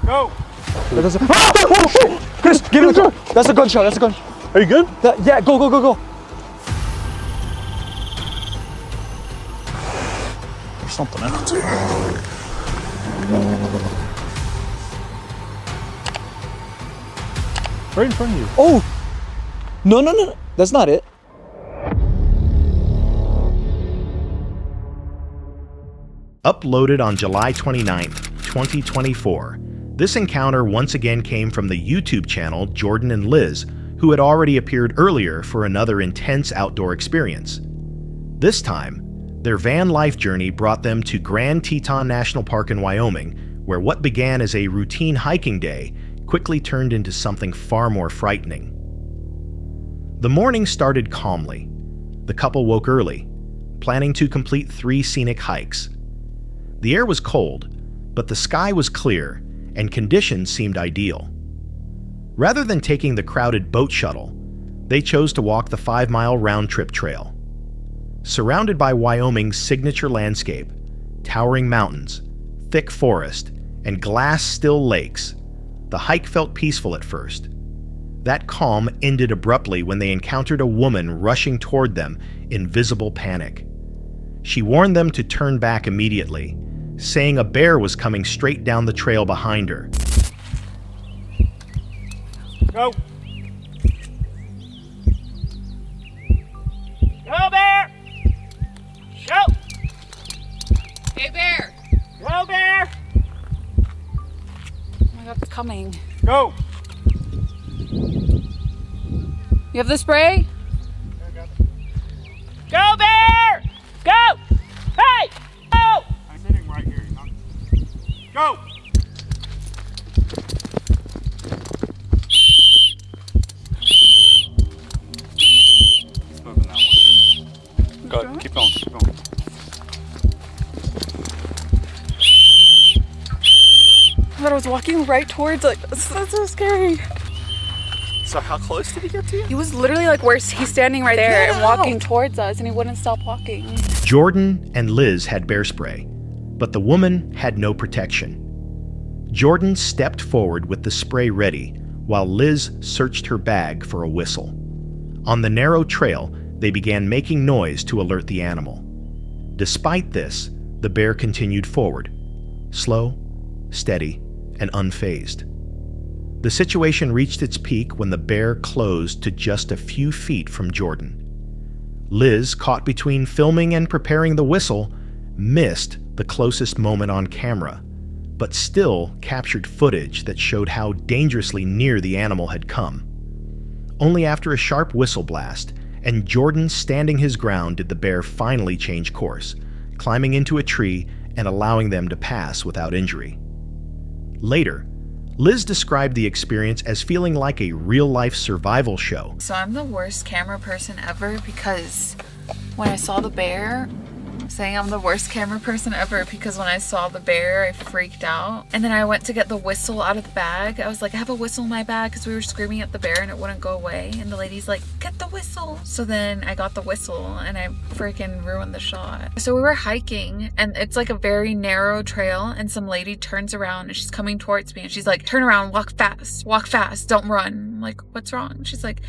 Go! That's a... Chris, give it a go. That's a gunshot. That's a gun. Are you good? Yeah, go, go, go, go. There's something else. Right in front of you. Oh! No, no, no. That's not it. Uploaded on July 29th, 2024, this encounter once again came from the YouTube channel Jordan and Liz, who had already appeared earlier for another intense outdoor experience. This time, their van life journey brought them to Grand Teton National Park in Wyoming, where what began as a routine hiking day quickly turned into something far more frightening. The morning started calmly. The couple woke early, planning to complete 3 scenic hikes. The air was cold, but the sky was clear and conditions seemed ideal. Rather than taking the crowded boat shuttle, they chose to walk the 5-mile round-trip trail. Surrounded by Wyoming's signature landscape, towering mountains, thick forest, and glass-still lakes, the hike felt peaceful at first. That calm ended abruptly when they encountered a woman rushing toward them in visible panic. She warned them to turn back immediately, saying a bear was coming straight down the trail behind her. Go! Go, bear! Go! Hey, bear! Go, bear! Oh my god, it's coming. Go! You have the spray? Go, bear! Go! Hey! Go! I'm sitting right here. Go! It's moving that way. Go ahead. Keep going. Keep going. I thought I was walking right towards, like, that's so scary. So how close did he get to you? He was literally like where he's standing right there and walking towards us, and he wouldn't stop walking. Jordan and Liz had bear spray, but the woman had no protection. Jordan stepped forward with the spray ready, while Liz searched her bag for a whistle. On the narrow trail, they began making noise to alert the animal. Despite this, the bear continued forward, slow, steady, and unfazed. The situation reached its peak when the bear closed to just a few feet from Jordan. Liz, caught between filming and preparing the whistle, missed the closest moment on camera, but still captured footage that showed how dangerously near the animal had come. Only after a sharp whistle blast and Jordan standing his ground did the bear finally change course, climbing into a tree and allowing them to pass without injury. Later, Liz described the experience as feeling like a real-life survival show. So I'm the worst camera person ever because when I saw the bear, I'm saying I'm the worst camera person ever because when I saw the bear, I freaked out. And then I went to get the whistle out of the bag. I was like, I have a whistle in my bag because we were screaming at the bear and it wouldn't go away. And the lady's like, get the whistle. So then I got the whistle and I freaking ruined the shot. So we were hiking and it's like a very narrow trail and some lady turns around and she's coming towards me and she's like, turn around, walk fast, don't run. I'm like, what's wrong? She's like,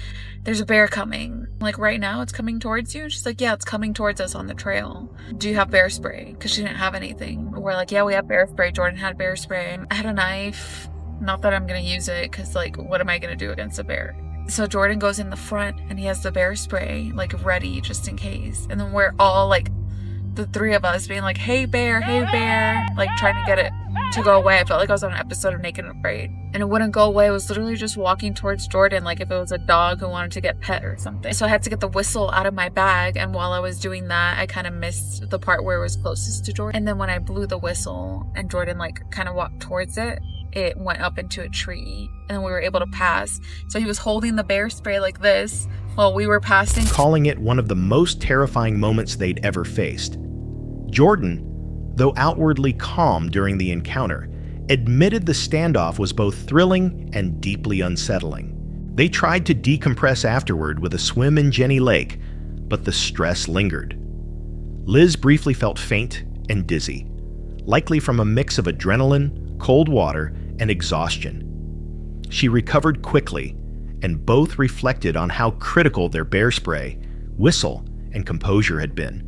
there's a bear coming. Like right now it's coming towards you. And she's like, yeah, it's coming towards us on the trail. Do you have bear spray? Because she didn't have anything. We're like, yeah, we have bear spray. Jordan had bear spray. I had a knife. Not that I'm going to use it because like, what am I going to do against a bear? So Jordan goes in the front and he has the bear spray like ready just in case. And then we're all like, the 3 of us being like, hey bear, like trying to get it to go away. I felt like I was on an episode of Naked and Afraid. And it wouldn't go away. It was literally just walking towards Jordan like if it was a dog who wanted to get pet or something. So I had to get the whistle out of my bag. And while I was doing that, I kind of missed the part where it was closest to Jordan. And then when I blew the whistle and Jordan like kind of walked towards it, it went up into a tree. And then we were able to pass. So he was holding the bear spray like this while we were passing, calling it one of the most terrifying moments they'd ever faced. Jordan, though outwardly calm during the encounter, admitted the standoff was both thrilling and deeply unsettling. They tried to decompress afterward with a swim in Jenny Lake, but the stress lingered. Liz briefly felt faint and dizzy, likely from a mix of adrenaline, cold water, and exhaustion. She recovered quickly, and both reflected on how critical their bear spray, whistle, and composure had been.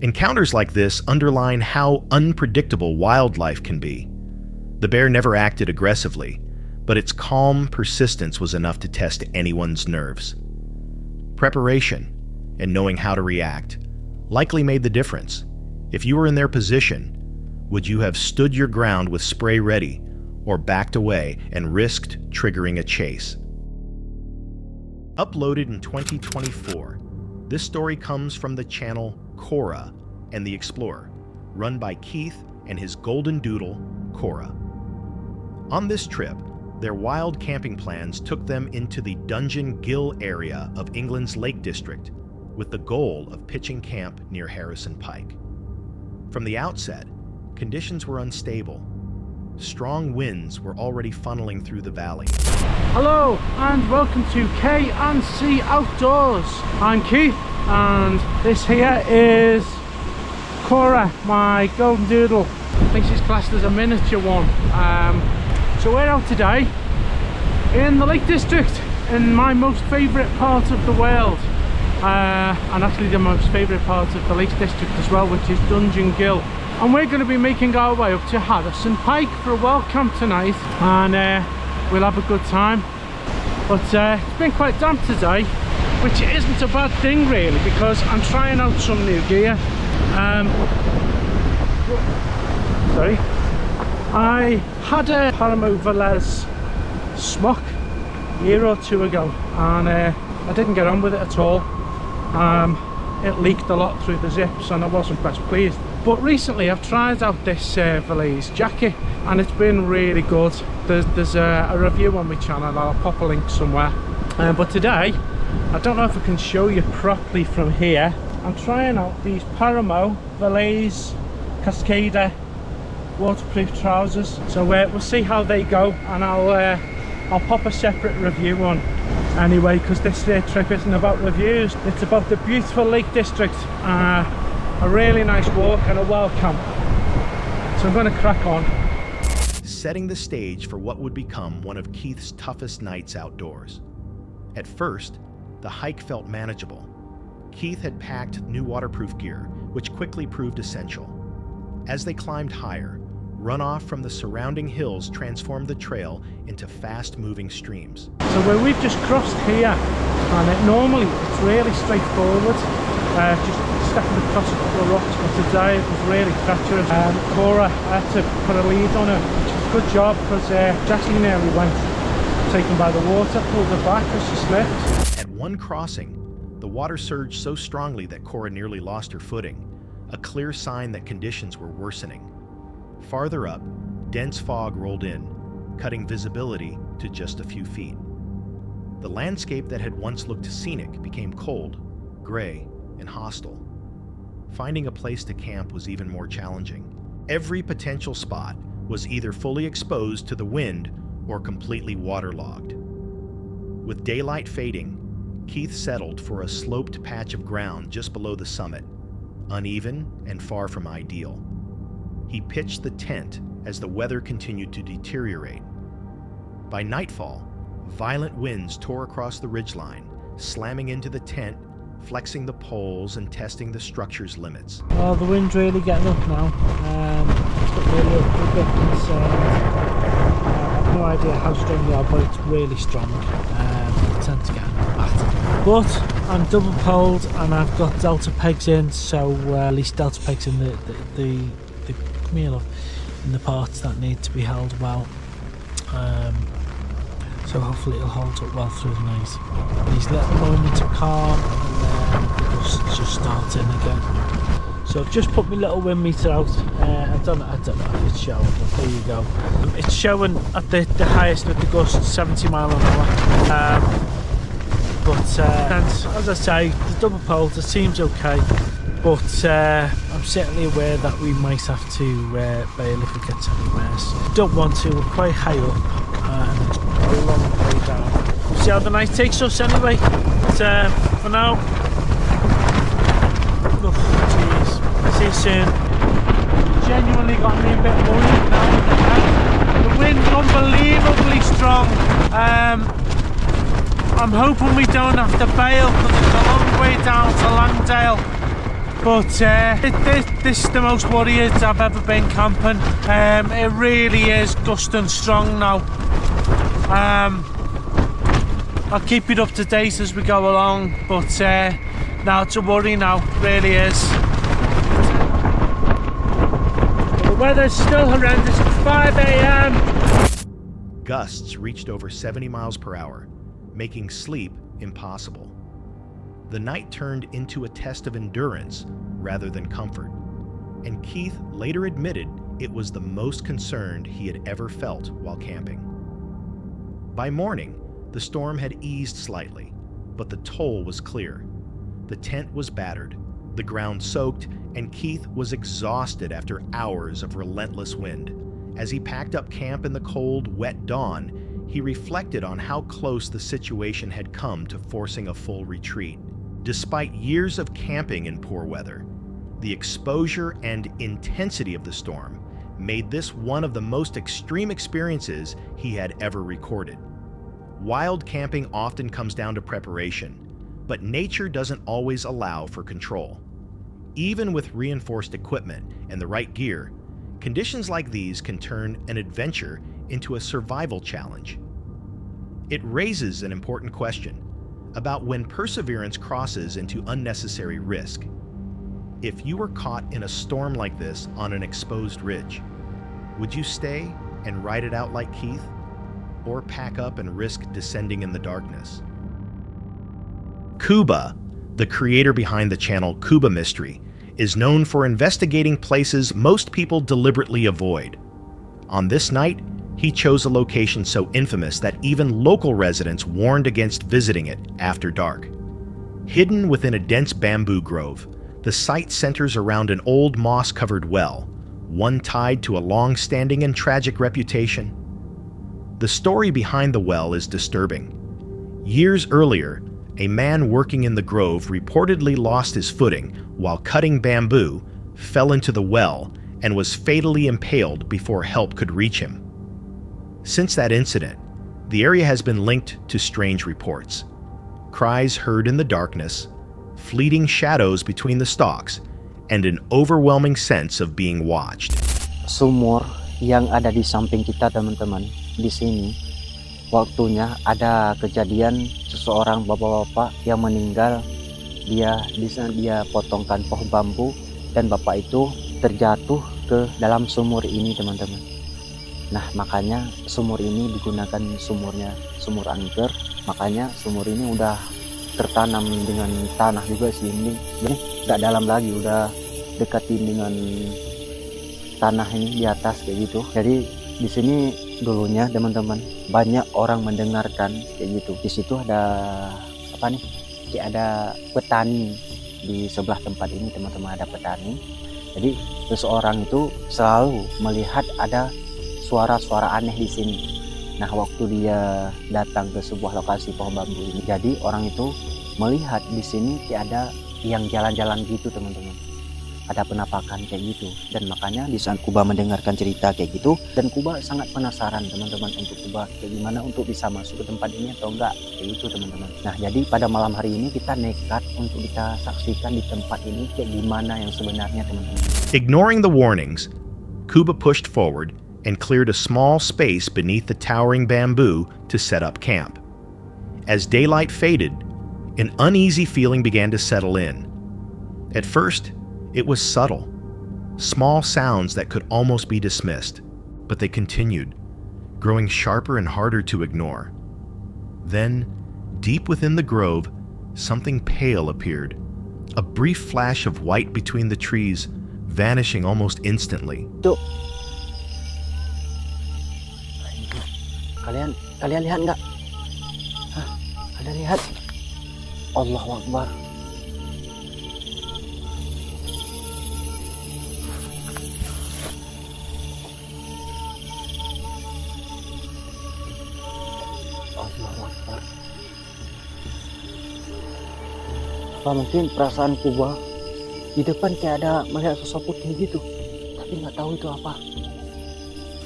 Encounters like this underline how unpredictable wildlife can be. The bear never acted aggressively, but its calm persistence was enough to test anyone's nerves. Preparation and knowing how to react likely made the difference. If you were in their position, would you have stood your ground with spray ready or backed away and risked triggering a chase? Uploaded in 2024, this story comes from the channel Cora and the Explorer, run by Keith and his golden doodle, Cora. On this trip, their wild camping plans took them into the Dungeon Gill area of England's Lake District, with the goal of pitching camp near Harrison Pike. From the outset, conditions were unstable. Strong winds were already funneling through the valley. Hello and welcome to K&C Outdoors. I'm Keith and this here is Cora, my golden doodle. I think she's classed as a miniature one. So we're out today in the Lake District, in my most favourite part of the world, and actually the most favourite part of the Lake District as well, which is Dungeon Gill. And we're going to be making our way up to Harrison Pike for a wild camp tonight, and we'll have a good time. But it's been quite damp today, which isn't a bad thing really, because I'm trying out some new gear. Sorry. I had a Paranormal smock a year or two ago, and I didn't get on with it at all. It leaked a lot through the zips and I wasn't best pleased. But recently I've tried out this Valise jacket and it's been really good. There's a review on my channel, I'll pop a link somewhere. But today, I don't know if I can show you properly from here, I'm trying out these Paranormal Valise Cascader waterproof trousers. So we'll see how they go, and I'll pop a separate review on anyway, because this trip isn't about reviews, it's about the beautiful Lake District, a really nice walk and a wild camp. So I'm going to crack on. Setting the stage for what would become one of Keith's toughest nights outdoors. At first, the hike felt manageable. Keith had packed new waterproof gear, which quickly proved essential. As they climbed higher, runoff from the surrounding hills transformed the trail into fast-moving streams. So where we've just crossed here, and normally it's really straightforward, just stepping across a couple of rocks, but today it was really treacherous. Cora, I had to put a lead on her, which was a good job, because she actually nearly went taken by the water, pulled her back as she slipped. At one crossing, the water surged so strongly that Cora nearly lost her footing, a clear sign that conditions were worsening. Farther up, dense fog rolled in, cutting visibility to just a few feet. The landscape that had once looked scenic became cold, gray, and hostile. Finding a place to camp was even more challenging. Every potential spot was either fully exposed to the wind or completely waterlogged. With daylight fading, Keith settled for a sloped patch of ground just below the summit, uneven and far from ideal. He pitched the tent as the weather continued to deteriorate. By nightfall, violent winds tore across the ridgeline, slamming into the tent, flexing the poles and testing the structure's limits. Well, the wind's really getting up now. It's got me a little bit concerned. I have no idea how strong they are, but it's really strong. The tent's getting battered. But I'm double poled and I've got delta pegs in, so at least delta pegs in the in the parts that need to be held well. So hopefully it'll hold up well through the night. These little moments of calm and then just starting again. So I've just put my little wind meter out. I don't know if it's showing, but there you go. It's showing at the highest with the gust 70 mile an hour. But as I say, the double pole, it seems okay. But I'm certainly aware that we might have to bail if it gets any worse. Don't want to, we're quite high up and it's a long way down. See how the night takes us anyway. But for now, oh jeez, see you soon. Genuinely got me a bit worried now. wind unbelievably strong. I'm hoping we don't have to bail because it's a long way down to Langdale. But this is the most worried I've ever been camping. It really is gusting strong now. I'll keep it up to date as we go along, but now it's a worry now, it really is. The weather's still horrendous, it's 5 a.m. Gusts reached over 70 miles per hour, making sleep impossible. The night turned into a test of endurance rather than comfort, and Keith later admitted it was the most concerned he had ever felt while camping. By morning, the storm had eased slightly, but the toll was clear. The tent was battered, the ground soaked, and Keith was exhausted after hours of relentless wind. As he packed up camp in the cold, wet dawn, he reflected on how close the situation had come to forcing a full retreat. Despite years of camping in poor weather, the exposure and intensity of the storm made this one of the most extreme experiences he had ever recorded. Wild camping often comes down to preparation, but nature doesn't always allow for control. Even with reinforced equipment and the right gear, conditions like these can turn an adventure into a survival challenge. It raises an important question about when perseverance crosses into unnecessary risk. If you were caught in a storm like this on an exposed ridge, would you stay and ride it out like Keith, or pack up and risk descending in the darkness? Kuba, the creator behind the channel Kuba Mystery, is known for investigating places most people deliberately avoid. On this night, he chose a location so infamous that even local residents warned against visiting it after dark. Hidden within a dense bamboo grove, the site centers around an old moss-covered well, one tied to a long-standing and tragic reputation. The story behind the well is disturbing. Years earlier, a man working in the grove reportedly lost his footing while cutting bamboo, fell into the well, and was fatally impaled before help could reach him. Since that incident, the area has been linked to strange reports. Cries heard in the darkness, fleeting shadows between the stalks, and an overwhelming sense of being watched. Sumur yang ada di samping kita, teman-teman, di sini waktunya ada kejadian seseorang bapak-bapak yang meninggal. Dia potongkan pohon bambu dan bapak itu terjatuh ke dalam sumur ini, teman-teman. Nah, makanya sumur ini digunakan sumur angker. Makanya sumur ini udah tertanam dengan tanah juga sih. Ini nggak dalam lagi, udah dekatin dengan tanah ini di atas kayak gitu. Jadi di sini dulunya, teman-teman, banyak orang mendengarkan kayak gitu. Di situ ada apa nih? Kayak ada petani di sebelah tempat ini, teman-teman, ada petani. Jadi seseorang itu selalu melihat ada suara-suara aneh di sini. Nah, waktu dia datang ke sebuah lokasi pohon bambu ini, jadi orang itu melihat di sini kayak ada yang jalan-jalan gitu, teman-teman. Ada penampakan kayak gitu. Dan makanya di saat Kuba mendengarkan cerita kayak gitu, dan Kuba sangat penasaran, teman-teman, untuk Kuba kayak gimana untuk bisa masuk ke tempat ini atau enggak, kayak gitu, teman-teman. Nah, jadi pada malam hari ini kita nekat untuk kita saksikan di tempat ini kayak gimana yang sebenarnya, teman-teman. Ignoring the warnings, Kuba pushed forward and cleared a small space beneath the towering bamboo to set up camp. As daylight faded, an uneasy feeling began to settle in. At first, it was subtle, small sounds that could almost be dismissed, but they continued, growing sharper and harder to ignore. Then, deep within the grove, something pale appeared, a brief flash of white between the trees, vanishing almost instantly. Kalian lihat nggak? Hah? Kalian lihat? Allahu Akbar. Allahu Akbar. Apa mungkin perasaan Kuba di depan kayak ada melihat sosok putih gitu, tapi nggak tahu itu apa.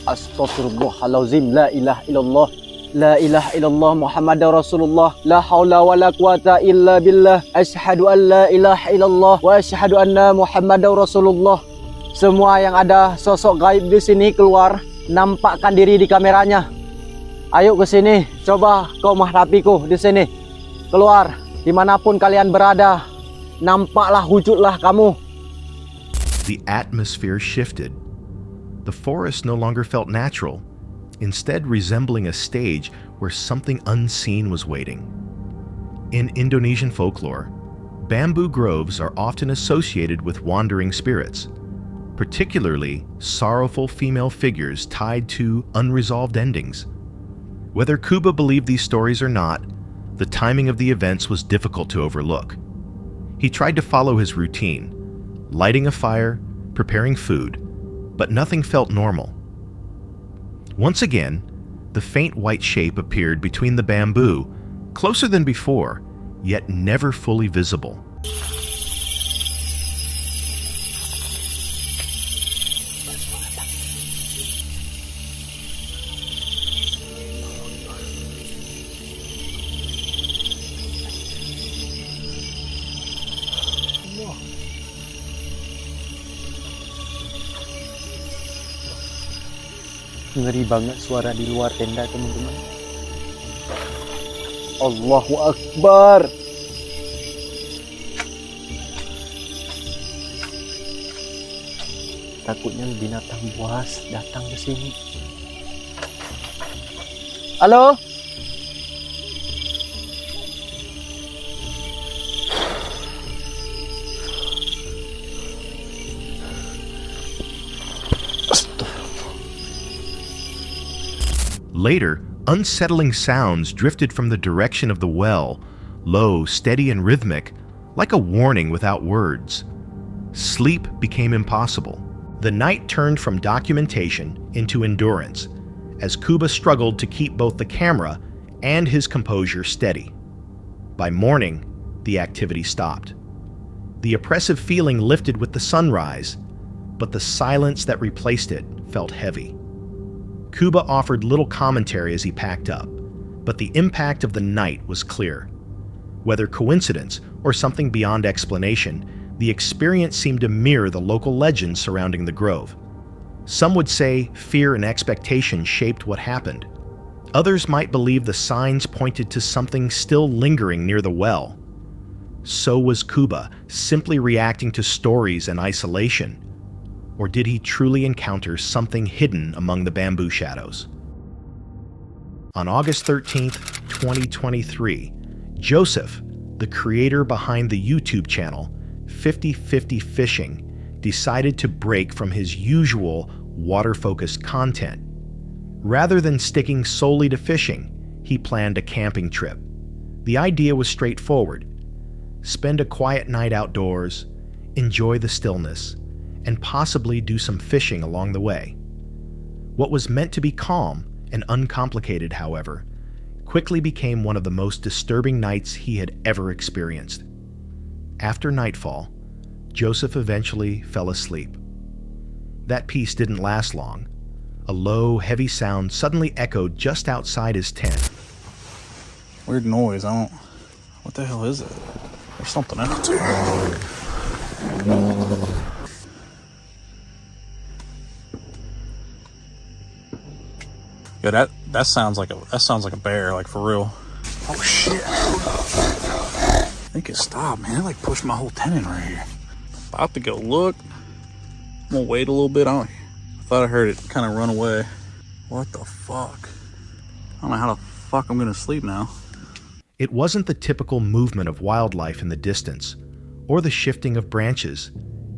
Astaghfirullahalazim. La ilaha illallah. La ilaha illallah Muhammadar Rasulullah. La haula wa la quwata illa billah. Asyhadu an la ilaha illallah wa asyhadu anna Muhammadar Rasulullah. Semua yang ada sosok gaib di sini keluar, nampakkan diri di kameranya. Ayo ke sini, coba kau menghadapiku di sini. Keluar, dimanapun kalian berada, nampaklah wujudlah kamu. The atmosphere shifted. The forest no longer felt natural, instead resembling a stage where something unseen was waiting. In Indonesian folklore, bamboo groves are often associated with wandering spirits, particularly sorrowful female figures tied to unresolved endings. Whether Kuba believed these stories or not, the timing of the events was difficult to overlook. He tried to follow his routine, lighting a fire, preparing food, but nothing felt normal. Once again, the faint white shape appeared between the bamboo, closer than before, yet never fully visible. Ngeri banget suara di luar tenda, teman-teman. Allahu Akbar. Takutnya binatang buas datang ke sini. Halo? Later, unsettling sounds drifted from the direction of the well, low, steady, and rhythmic, like a warning without words. Sleep became impossible. The night turned from documentation into endurance, as Kuba struggled to keep both the camera and his composure steady. By morning, the activity stopped. The oppressive feeling lifted with the sunrise, but the silence that replaced it felt heavy. Kuba offered little commentary as he packed up, but the impact of the night was clear. Whether coincidence or something beyond explanation, the experience seemed to mirror the local legends surrounding the grove. Some would say fear and expectation shaped what happened. Others might believe the signs pointed to something still lingering near the well. So was Kuba simply reacting to stories and isolation? Or did he truly encounter something hidden among the bamboo shadows? On August 13th, 2023, Joseph, the creator behind the YouTube channel 50/50 Fishing, decided to break from his usual water-focused content. Rather than sticking solely to fishing, he planned a camping trip. The idea was straightforward: spend a quiet night outdoors, enjoy the stillness, and possibly do some fishing along the way. What was meant to be calm and uncomplicated, however, quickly became one of the most disturbing nights he had ever experienced. After nightfall, Joseph eventually fell asleep. That peace didn't last long. A low, heavy sound suddenly echoed just outside his tent. Weird noise. What the hell is it? There's something out there. Yeah, that sounds like a bear, like for real. Oh shit! I think it stopped, man. It like pushed my whole tent in right here. About to go look. I'm gonna wait a little bit. I thought I heard it kind of run away. What the fuck? I don't know how the fuck I'm gonna sleep now. It wasn't the typical movement of wildlife in the distance, or the shifting of branches.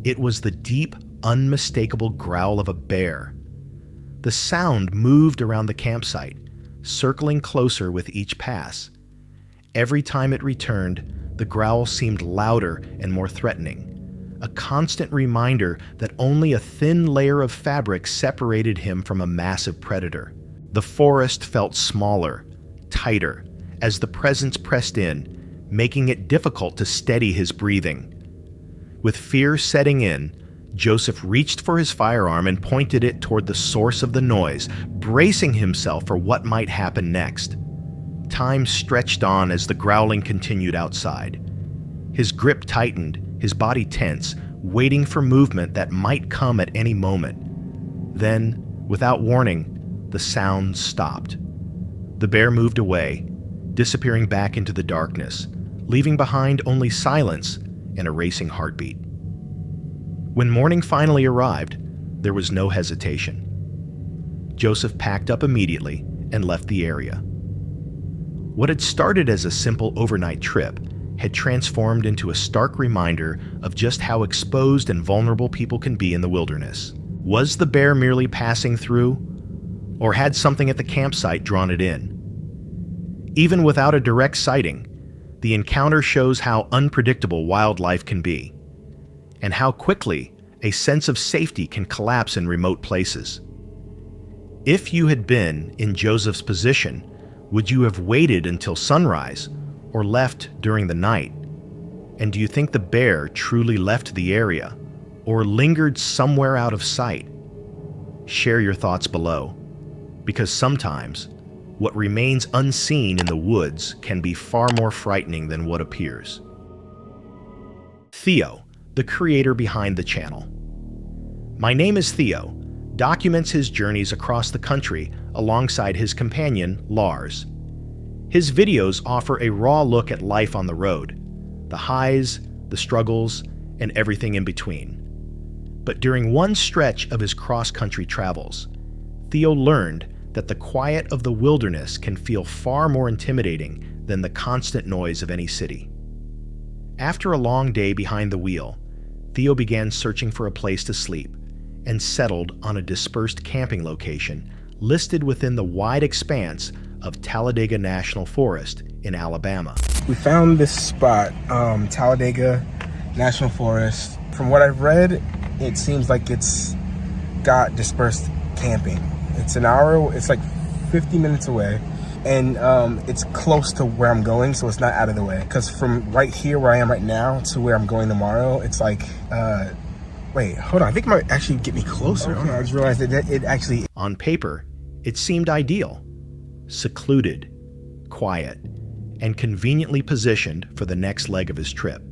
It was the deep, unmistakable growl of a bear. The sound moved around the campsite, circling closer with each pass. Every time it returned, the growl seemed louder and more threatening, a constant reminder that only a thin layer of fabric separated him from a massive predator. The forest felt smaller, tighter, as the presence pressed in, making it difficult to steady his breathing. With fear setting in, Joseph reached for his firearm and pointed it toward the source of the noise, bracing himself for what might happen next. Time stretched on as the growling continued outside. His grip tightened, his body tense, waiting for movement that might come at any moment. Then, without warning, the sound stopped. The bear moved away, disappearing back into the darkness, leaving behind only silence and a racing heartbeat. When morning finally arrived, there was no hesitation. Joseph packed up immediately and left the area. What had started as a simple overnight trip had transformed into a stark reminder of just how exposed and vulnerable people can be in the wilderness. Was the bear merely passing through, or had something at the campsite drawn it in? Even without a direct sighting, the encounter shows how unpredictable wildlife can be, and how quickly a sense of safety can collapse in remote places. If you had been in Joseph's position, would you have waited until sunrise or left during the night? And do you think the bear truly left the area or lingered somewhere out of sight? Share your thoughts below, because sometimes what remains unseen in the woods can be far more frightening than what appears. Theo, the creator behind the channel. My Name is Theo documents his journeys across the country alongside his companion, Lars. His videos offer a raw look at life on the road, the highs, the struggles, and everything in between. But during one stretch of his cross-country travels, Theo learned that the quiet of the wilderness can feel far more intimidating than the constant noise of any city. After a long day behind the wheel, Theo began searching for a place to sleep and settled on a dispersed camping location listed within the wide expanse of Talladega National Forest in Alabama. We found this spot, Talladega National Forest. From what I've read, it seems like it's got dispersed camping. It's like 50 minutes away, and it's close to where I'm going, so it's not out of the way. Because from right here where I am right now to where I'm going tomorrow, it's like, wait, hold on, I think it might actually get me closer. Okay, I just realized that it actually... On paper, it seemed ideal, secluded, quiet, and conveniently positioned for the next leg of his trip.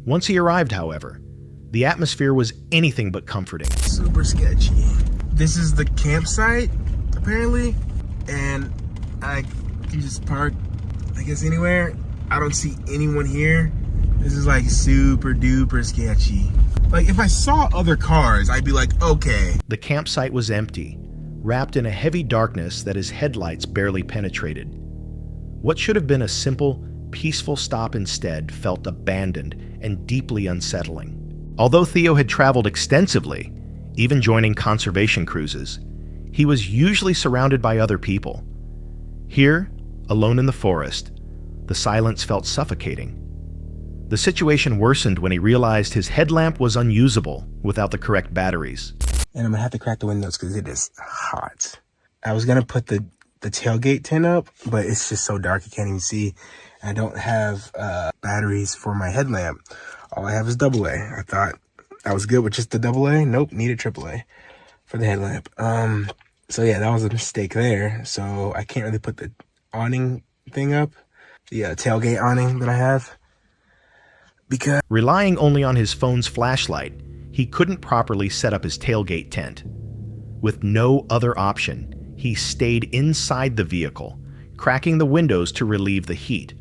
Once he arrived, however, the atmosphere was anything but comforting. Super sketchy. This is the campsite, apparently, and I can just park, I guess, anywhere. I don't see anyone here. This is like super duper sketchy. Like, if I saw other cars, I'd be like, okay. The campsite was empty, wrapped in a heavy darkness that his headlights barely penetrated. What should have been a simple, peaceful stop instead felt abandoned and deeply unsettling. Although Theo had traveled extensively, even joining conservation cruises, he was usually surrounded by other people. Here, alone in the forest, the silence felt suffocating. The situation worsened when he realized his headlamp was unusable without the correct batteries. And I'm gonna have to crack the windows because it is hot. I was gonna put the tailgate tent up, but it's just so dark you can't even see. I don't have batteries for my headlamp. All I have is AA. I thought I was good with just the AA. Nope, needed AAA for the headlamp. So yeah, that was a mistake there. So I can't really put the awning thing up, the tailgate awning that I have. Because relying only on his phone's flashlight, he couldn't properly set up his tailgate tent. With no other option, he stayed inside the vehicle, cracking the windows to relieve the heat,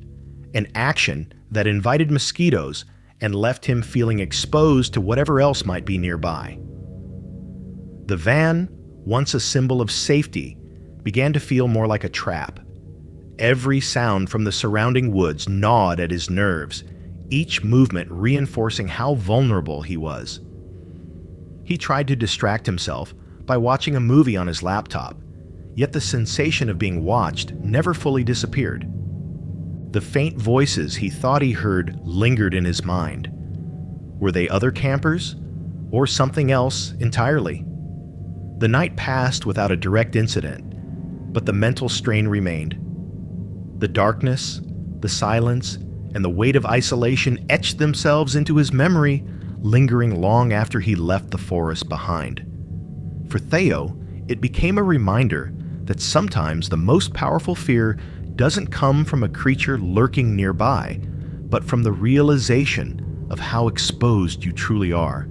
an action that invited mosquitoes and left him feeling exposed to whatever else might be nearby. The van, once a symbol of safety, began to feel more like a trap. Every sound from the surrounding woods gnawed at his nerves, each movement reinforcing how vulnerable he was. He tried to distract himself by watching a movie on his laptop, yet the sensation of being watched never fully disappeared. The faint voices he thought he heard lingered in his mind. Were they other campers, or something else entirely? The night passed without a direct incident, but the mental strain remained. The darkness, the silence, and the weight of isolation etched themselves into his memory lingering long after he left the forest behind. For Theo, it became a reminder that sometimes the most powerful fear doesn't come from a creature lurking nearby, but from the realization of how exposed you truly are.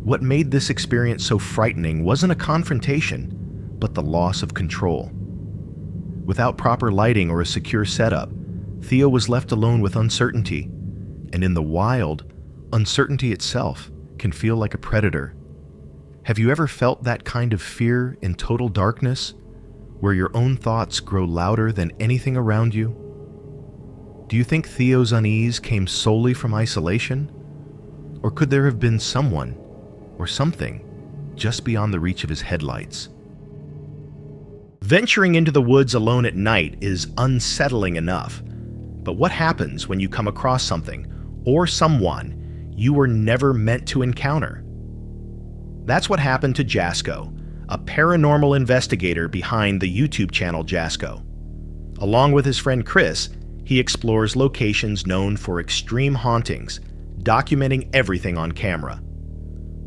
What made this experience so frightening wasn't a confrontation, but the loss of control. Without proper lighting or a secure setup, Theo was left alone with uncertainty, and in the wild, uncertainty itself can feel like a predator. Have you ever felt that kind of fear in total darkness, where your own thoughts grow louder than anything around you? Do you think Theo's unease came solely from isolation? Or could there have been someone or something just beyond the reach of his headlights? Venturing into the woods alone at night is unsettling enough, but what happens when you come across something or someone you were never meant to encounter? That's what happened to Jasko, a paranormal investigator behind the YouTube channel Jasko. Along with his friend Chris, he explores locations known for extreme hauntings, documenting everything on camera.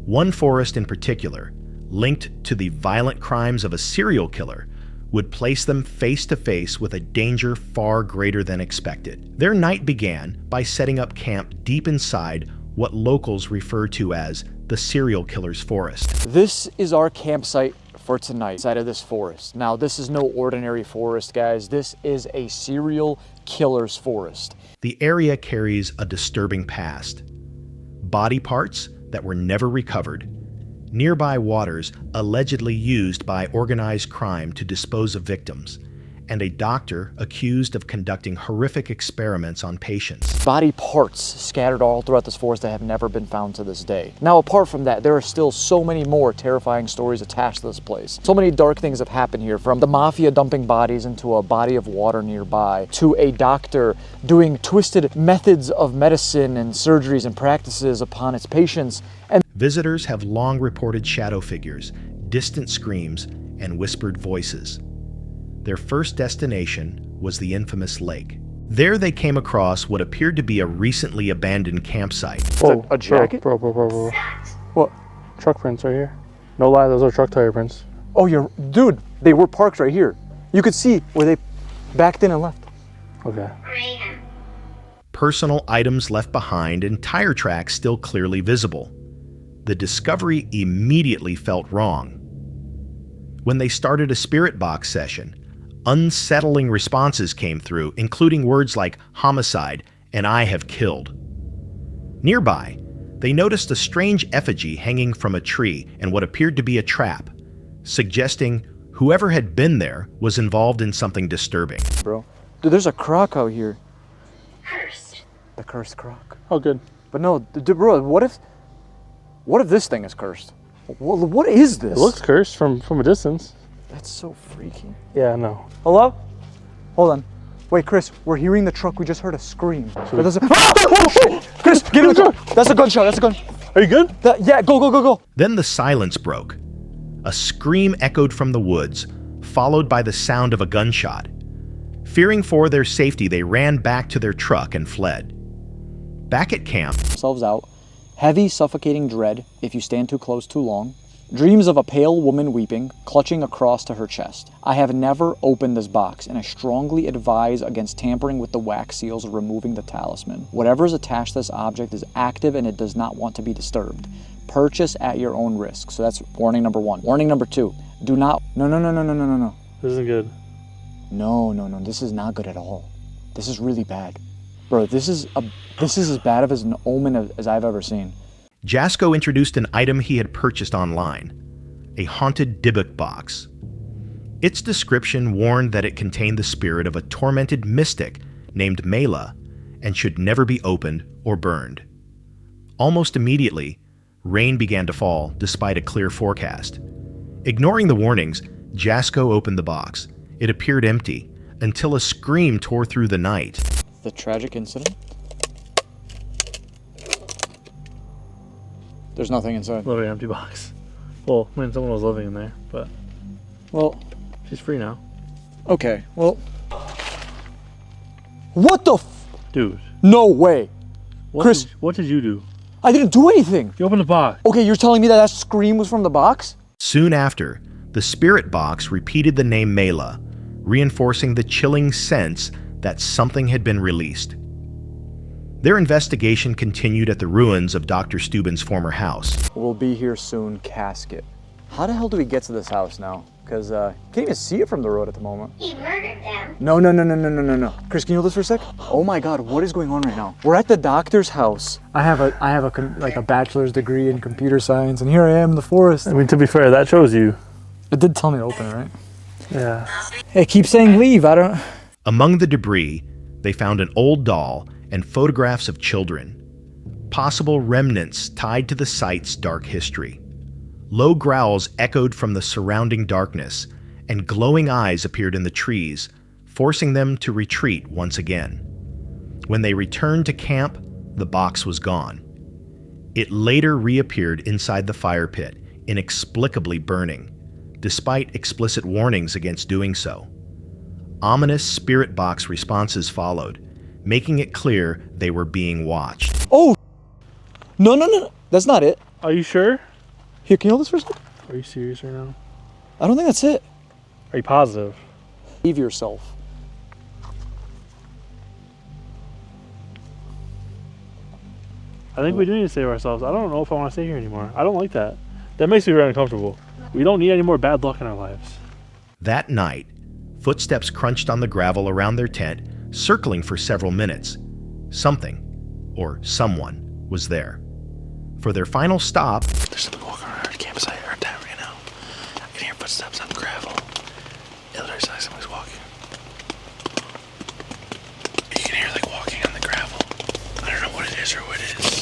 One forest in particular, linked to the violent crimes of a serial killer, would place them face to face with a danger far greater than expected. Their night began by setting up camp deep inside what locals refer to as the serial killer's forest. This is our campsite for tonight, inside of this forest. Now, this is no ordinary forest, guys. This is a serial killer's forest. The area carries a disturbing past. Body parts that were never recovered, nearby waters allegedly used by organized crime to dispose of victims, and a doctor accused of conducting horrific experiments on patients. Body parts scattered all throughout this forest that have never been found to this day. Now, apart from that, there are still so many more terrifying stories attached to this place. So many dark things have happened here, from the mafia dumping bodies into a body of water nearby, to a doctor doing twisted methods of medicine and surgeries and practices upon its patients. And visitors have long reported shadow figures, distant screams, and whispered voices. Their first destination was the infamous lake. There they came across what appeared to be a recently abandoned campsite. Whoa, a jacket? Bro. What? Truck prints right here. No lie, those are truck tire prints. Oh, dude, they were parked right here. You could see where they backed in and left. Okay. Personal items left behind and tire tracks still clearly visible. The discovery immediately felt wrong. When they started a spirit box session, unsettling responses came through, including words like homicide and I have killed. Nearby, they noticed a strange effigy hanging from a tree and what appeared to be a trap, suggesting whoever had been there was involved in something disturbing. Bro, dude, there's a croc out here. Cursed. The cursed croc. Oh, good. But no, bro, what if this thing is cursed? What is this? It looks cursed from a distance. That's so freaky. Yeah, I know. Hello? Hold on. Wait, Chris, we're hearing the truck. We just heard a scream. Oh, shit! Chris, give it a gun. That's a gunshot. That's a gun. Are you good? Yeah, go. Then the silence broke. A scream echoed from the woods, followed by the sound of a gunshot. Fearing for their safety, they ran back to their truck and fled. Back at camp, Themselves out. Heavy, suffocating dread if you stand too close too long. Dreams of a pale woman weeping, clutching a cross to her chest. I have never opened this box, and I strongly advise against tampering with the wax seals or removing the talisman. Whatever is attached to this object is active and it does not want to be disturbed. Purchase at your own risk. So that's warning number 1. Warning number 2, do not, no. This isn't good. No, this is not good at all. This is really bad. Bro, this is as bad of an omen as I've ever seen. Jasko introduced an item he had purchased online, a haunted Dybbuk box. Its description warned that it contained the spirit of a tormented mystic named Mela and should never be opened or burned. Almost immediately, rain began to fall despite a clear forecast. Ignoring the warnings, Jasko opened the box. It appeared empty until a scream tore through the night. The tragic incident? There's nothing inside. Literally empty box. Well, I mean, someone was living in there, but Well, she's free now. okay, well. What the Dude. No way. What Chris. what did you do? I didn't do anything. You opened the box. Okay, you're telling me that that scream was from the box? Soon after, the spirit box repeated the name Mela, reinforcing the chilling sense that something had been released. Their investigation continued at the ruins of Dr. Steuben's former house. We'll be here soon, casket. How the hell do we get to this house now? Because can't even see it from the road at the moment. He murdered them. No. Chris, can you hold this for a sec? Oh my God, what is going on right now? We're at the doctor's house. I have a bachelor's degree in computer science, and here I am in the forest. I mean, to be fair, that shows you. It did tell me to open it, right? Yeah. Hey, keep saying leave. I don't. Among the debris, they found an old doll and photographs of children, possible remnants tied to the site's dark history. Low growls echoed from the surrounding darkness, and glowing eyes appeared in the trees, forcing them to retreat once again. When they returned to camp, the box was gone. It later reappeared inside the fire pit, inexplicably burning, despite explicit warnings against doing so. Ominous spirit box responses followed, making it clear they were being watched. Oh! No. That's not it. Are you sure? Here, can you hold this for a second? Are you serious right now? I don't think that's it. Are you positive? Leave yourself. I think we do need to save ourselves. I don't know if I want to stay here anymore. I don't like that. That makes me very uncomfortable. We don't need any more bad luck in our lives. That night, footsteps crunched on the gravel around their tent, circling for several minutes. Something, or someone, was there. For their final stop, There's something walking around our campsite right now. I can hear footsteps on the gravel. It literally sounds like somebody's walking. You can hear like walking on the gravel. I don't know what it is or who it is.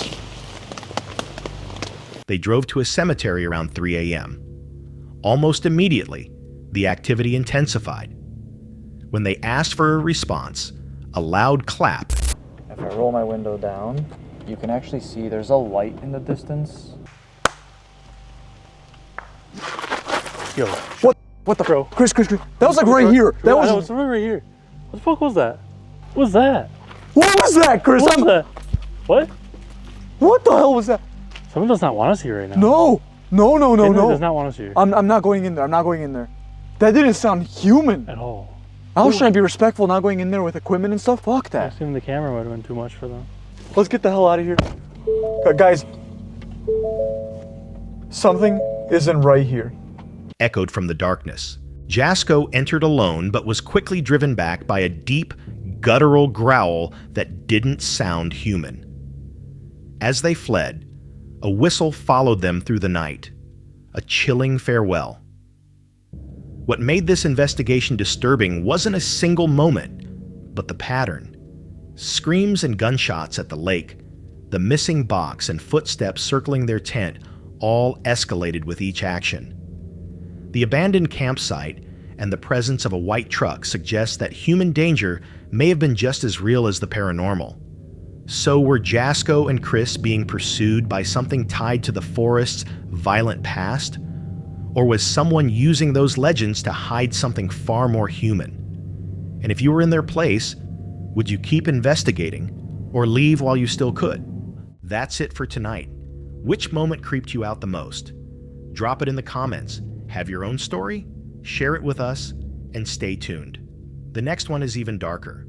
they drove to a cemetery around 3 a.m. Almost immediately, the activity intensified. When they asked for a response, a loud clap. If I roll my window down, you can actually see there's a light in the distance. Yo, What the? Bro. Chris. That was like right here. That I know, was. it's right here. What the fuck was that? What was that? What was that, Chris? What was that? What? What the hell was that? Someone does not want us here right now. No. Someone does not want us here I'm not going in there. I'm not going in there. That didn't sound human. at all. I was trying to be respectful, not going in there with equipment and stuff. Fuck I that. assume the camera would have been too much for them. Let's get the hell out of here. Guys, something isn't right here. Echoed from the darkness. Jasko entered alone but was quickly driven back by a deep, guttural growl that didn't sound human. As they fled, a whistle followed them through the night, a chilling farewell. What made this investigation disturbing wasn't a single moment, but the pattern. Screams and gunshots at the lake, the missing box and footsteps circling their tent all escalated with each action. The abandoned campsite and the presence of a white truck suggest that human danger may have been just as real as the paranormal. So were Jasko and Chris being pursued by something tied to the forest's violent past? Or was someone using those legends to hide something far more human? And if you were in their place, would you keep investigating or leave while you still could? That's it for tonight. Which moment creeped you out the most? Drop it in the comments. Have your own story? Share it with us, and stay tuned. The next one is even darker.